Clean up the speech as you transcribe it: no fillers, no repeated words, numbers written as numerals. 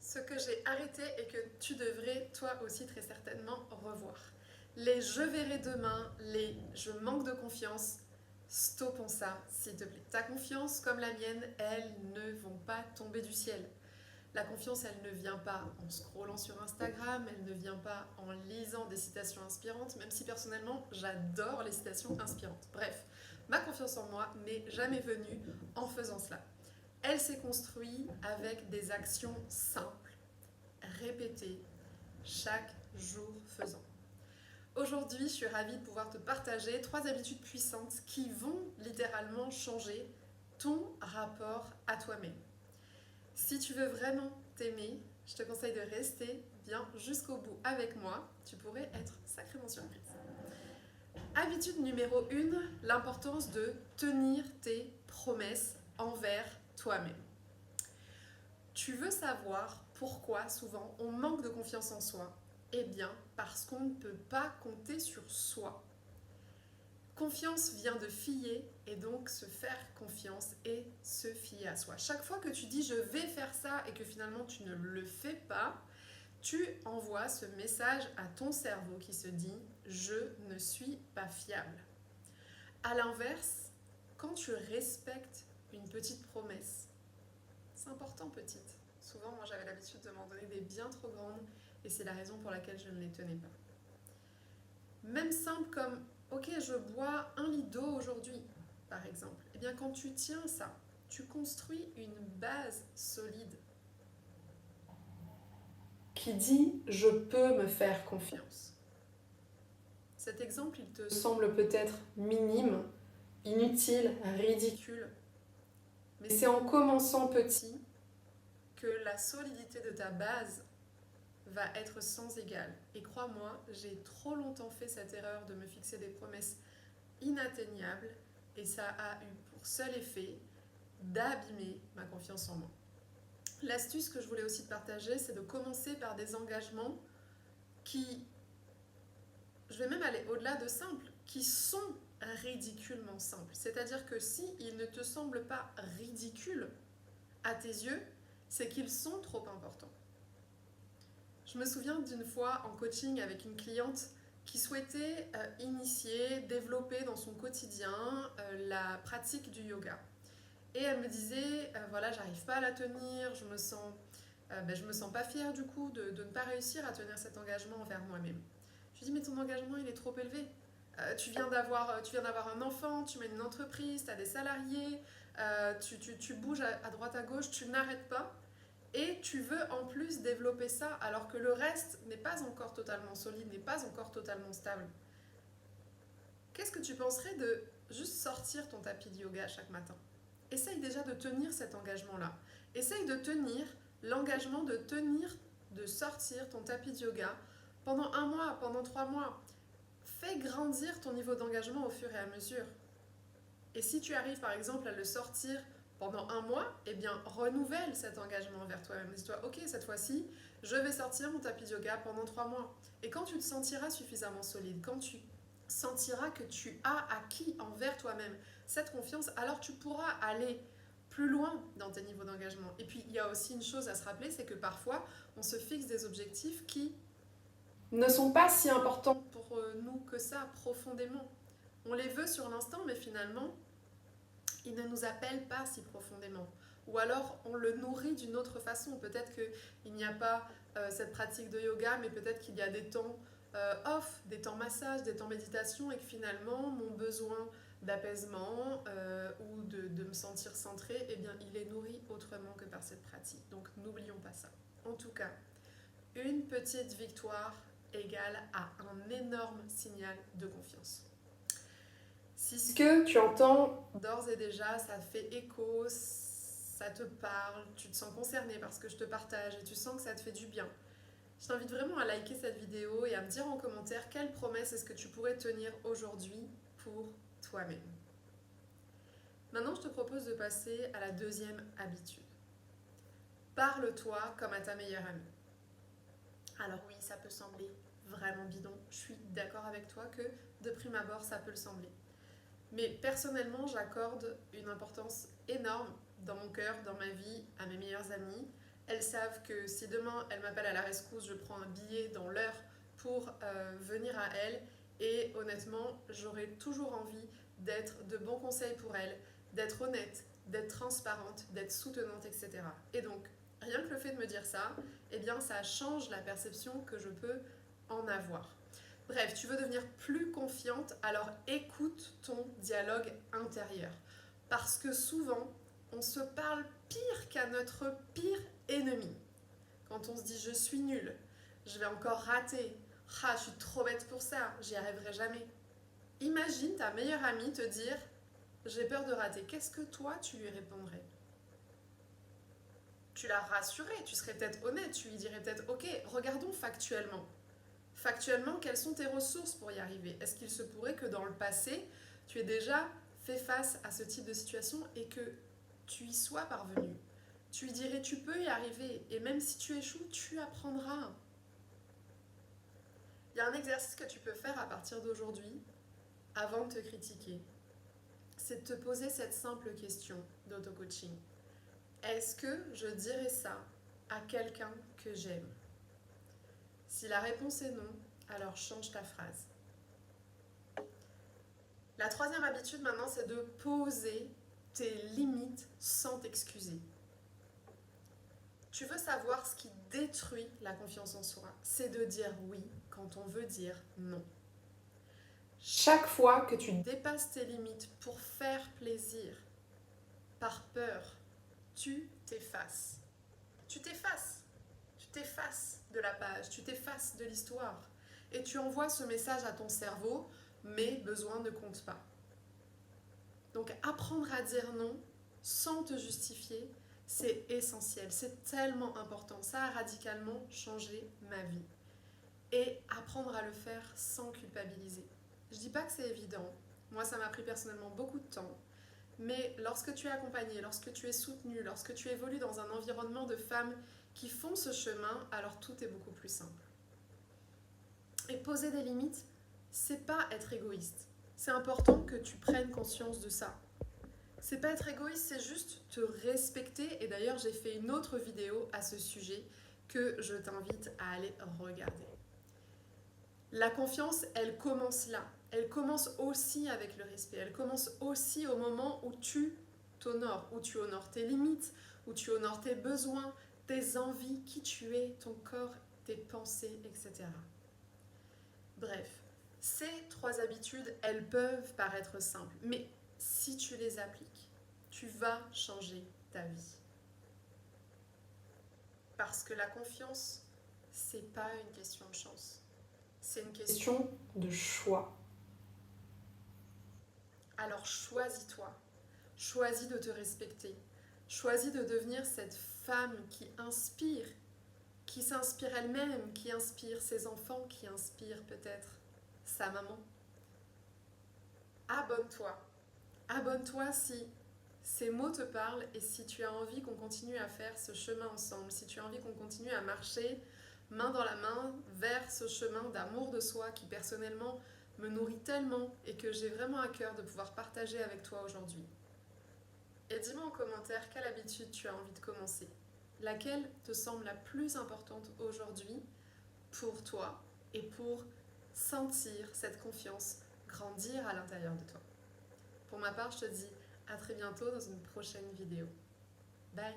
Ce que j'ai arrêté et que tu devrais toi aussi très certainement revoir. Les je verrai demain, les je manque de confiance, stoppons ça s'il te plaît. Ta confiance comme la mienne, elles ne vont pas tomber du ciel. La confiance, elle ne vient pas en scrollant sur Instagram, elle ne vient pas en lisant des citations inspirantes, même si personnellement j'adore les citations inspirantes. Bref, ma confiance en moi n'est jamais venue en faisant cela. Elle s'est construite avec des actions simples, répétées, chaque jour faisant. Aujourd'hui, je suis ravie de pouvoir te partager 3 habitudes puissantes qui vont littéralement changer ton rapport à toi-même. Si tu veux vraiment t'aimer, je te conseille de rester bien jusqu'au bout avec moi. Tu pourrais être sacrément surprise. Habitude numéro 1, l'importance de tenir tes promesses envers toi-même. Tu veux savoir pourquoi souvent on manque de confiance en soi? Eh bien, parce qu'on ne peut pas compter sur soi. Confiance vient de fier et donc se faire confiance et se fier à soi. Chaque fois que tu dis je vais faire ça et que finalement tu ne le fais pas, tu envoies ce message à ton cerveau qui se dit je ne suis pas fiable. A l'inverse, quand tu respectes une petite promesse, c'est important petite. Souvent, moi j'avais l'habitude de m'en donner des bien trop grandes et c'est la raison pour laquelle je ne les tenais pas. Même simple comme ok, je bois 1 litre d'eau aujourd'hui, par exemple. Eh bien, quand tu tiens ça, tu construis une base solide qui dit je peux me faire confiance. Cet exemple, il te semble peut-être minime, inutile, ridicule, mais c'est en commençant petit que la solidité de ta base va être sans égal. Et crois-moi, j'ai trop longtemps fait cette erreur de me fixer des promesses inatteignables et ça a eu pour seul effet d'abîmer ma confiance en moi. L'astuce que je voulais aussi te partager, c'est de commencer par des engagements qui, je vais même aller au-delà de simples, qui sont ridiculement simples. C'est-à-dire que s'ils ne te semblent pas ridicules à tes yeux, c'est qu'ils sont trop importants. Je me souviens d'une fois en coaching avec une cliente qui souhaitait initier, développer dans son quotidien la pratique du yoga. Et elle me disait, voilà, j'arrive pas à la tenir, je me sens pas fière du coup de ne pas réussir à tenir cet engagement envers moi-même. Je lui dis, mais ton engagement, il est trop élevé. Tu viens d'avoir un enfant, tu mènes une entreprise, tu as des salariés, tu bouges à droite à gauche, tu n'arrêtes pas. Et tu veux en plus développer ça alors que le reste n'est pas encore totalement solide, n'est pas encore totalement stable. Qu'est-ce que tu penserais de juste sortir ton tapis de yoga chaque matin? Essaye déjà de tenir cet engagement-là. Essaye de tenir l'engagement de sortir ton tapis de yoga pendant 1 mois, pendant 3 mois. Fais grandir ton niveau d'engagement au fur et à mesure. Et si tu arrives par exemple à le sortir pendant 1 mois, eh bien renouvelle cet engagement envers toi-même. Dis-toi, ok, cette fois-ci, je vais sortir mon tapis de yoga pendant 3 mois. Et quand tu te sentiras suffisamment solide, quand tu sentiras que tu as acquis envers toi-même cette confiance, alors tu pourras aller plus loin dans tes niveaux d'engagement. Et puis il y a aussi une chose à se rappeler, c'est que parfois on se fixe des objectifs qui ne sont pas si importants pour nous que ça, profondément. On les veut sur l'instant, mais finalement, ils ne nous appellent pas si profondément. Ou alors, on le nourrit d'une autre façon. Peut-être qu'il n'y a pas cette pratique de yoga, mais peut-être qu'il y a des temps off, des temps massage, des temps méditation, et que finalement, mon besoin d'apaisement ou de me sentir centrée, eh bien, il est nourri autrement que par cette pratique. Donc, n'oublions pas ça. En tout cas, une petite victoire égale à un énorme signal de confiance. Si ce que tu entends d'ores et déjà, ça fait écho, ça te parle, tu te sens concerné par ce que je te partage et tu sens que ça te fait du bien, je t'invite vraiment à liker cette vidéo et à me dire en commentaire quelle promesse est-ce que tu pourrais tenir aujourd'hui pour toi-même. Maintenant, je te propose de passer à la deuxième habitude. Parle-toi comme à ta meilleure amie. Alors oui, ça peut sembler vraiment bidon, je suis d'accord avec toi que de prime abord, ça peut le sembler. Mais personnellement, j'accorde une importance énorme dans mon cœur, dans ma vie, à mes meilleures amies. Elles savent que si demain elles m'appellent à la rescousse, je prends un billet dans l'heure pour venir à elles. Et honnêtement, j'aurai toujours envie d'être de bons conseils pour elles, d'être honnête, d'être transparente, d'être soutenante, etc. Et donc, rien que le fait de me dire ça, eh bien, ça change la perception que je peux en avoir. Bref, tu veux devenir plus confiante, alors écoute ton dialogue intérieur. Parce que souvent, on se parle pire qu'à notre pire ennemi. Quand on se dit je suis nulle, je vais encore rater, ah, je suis trop bête pour ça, j'y arriverai jamais. Imagine ta meilleure amie te dire j'ai peur de rater. Qu'est-ce que toi tu lui répondrais? Tu la rassurerais, tu serais peut-être honnête, tu lui dirais peut-être ok, regardons factuellement. Factuellement, quelles sont tes ressources pour y arriver? Est-ce qu'il se pourrait que dans le passé, tu aies déjà fait face à ce type de situation et que tu y sois parvenu? Tu lui dirais tu peux y arriver et même si tu échoues, tu apprendras. Il y a un exercice que tu peux faire à partir d'aujourd'hui, avant de te critiquer. C'est de te poser cette simple question d'auto-coaching. Est-ce que je dirais ça à quelqu'un que j'aime? Si la réponse est non, alors change ta phrase. La troisième habitude maintenant, c'est de poser tes limites sans t'excuser. Tu veux savoir ce qui détruit la confiance en soi, c'est de dire oui quand on veut dire non. Chaque fois que tu dépasses tes limites pour faire plaisir, par peur, tu t'effaces. Tu t'effaces. Tu t'effaces de la page, tu t'effaces de l'histoire. Et tu envoies ce message à ton cerveau, mes besoins ne comptent pas. Donc apprendre à dire non sans te justifier, c'est essentiel, c'est tellement important. Ça a radicalement changé ma vie. Et apprendre à le faire sans culpabiliser. Je ne dis pas que c'est évident. Moi, ça m'a pris personnellement beaucoup de temps. Mais lorsque tu es accompagné, lorsque tu es soutenu, lorsque tu évolues dans un environnement de femmes qui font ce chemin, alors tout est beaucoup plus simple. Et poser des limites, c'est pas être égoïste. C'est important que tu prennes conscience de ça. C'est pas être égoïste, c'est juste te respecter. Et d'ailleurs, j'ai fait une autre vidéo à ce sujet que je t'invite à aller regarder. La confiance, elle commence là. Elle commence aussi avec le respect. Elle commence aussi au moment où tu t'honores, où tu honores tes limites, où tu honores tes besoins, tes envies, qui tu es, ton corps, tes pensées, etc. Bref, ces 3 habitudes, elles peuvent paraître simples, mais si tu les appliques, tu vas changer ta vie. Parce que la confiance, c'est pas une question de chance. C'est une question de choix. Alors choisis-toi. Choisis de te respecter. Choisis de devenir cette femme qui inspire, qui s'inspire elle-même, qui inspire ses enfants, qui inspire peut-être sa maman. Abonne-toi. Abonne-toi si ces mots te parlent et si tu as envie qu'on continue à faire ce chemin ensemble, si tu as envie qu'on continue à marcher main dans la main vers ce chemin d'amour de soi qui personnellement me nourrit tellement et que j'ai vraiment à cœur de pouvoir partager avec toi aujourd'hui. Et dis-moi en commentaire quelle habitude tu as envie de commencer. Laquelle te semble la plus importante aujourd'hui pour toi et pour sentir cette confiance grandir à l'intérieur de toi. Pour ma part, je te dis à très bientôt dans une prochaine vidéo. Bye!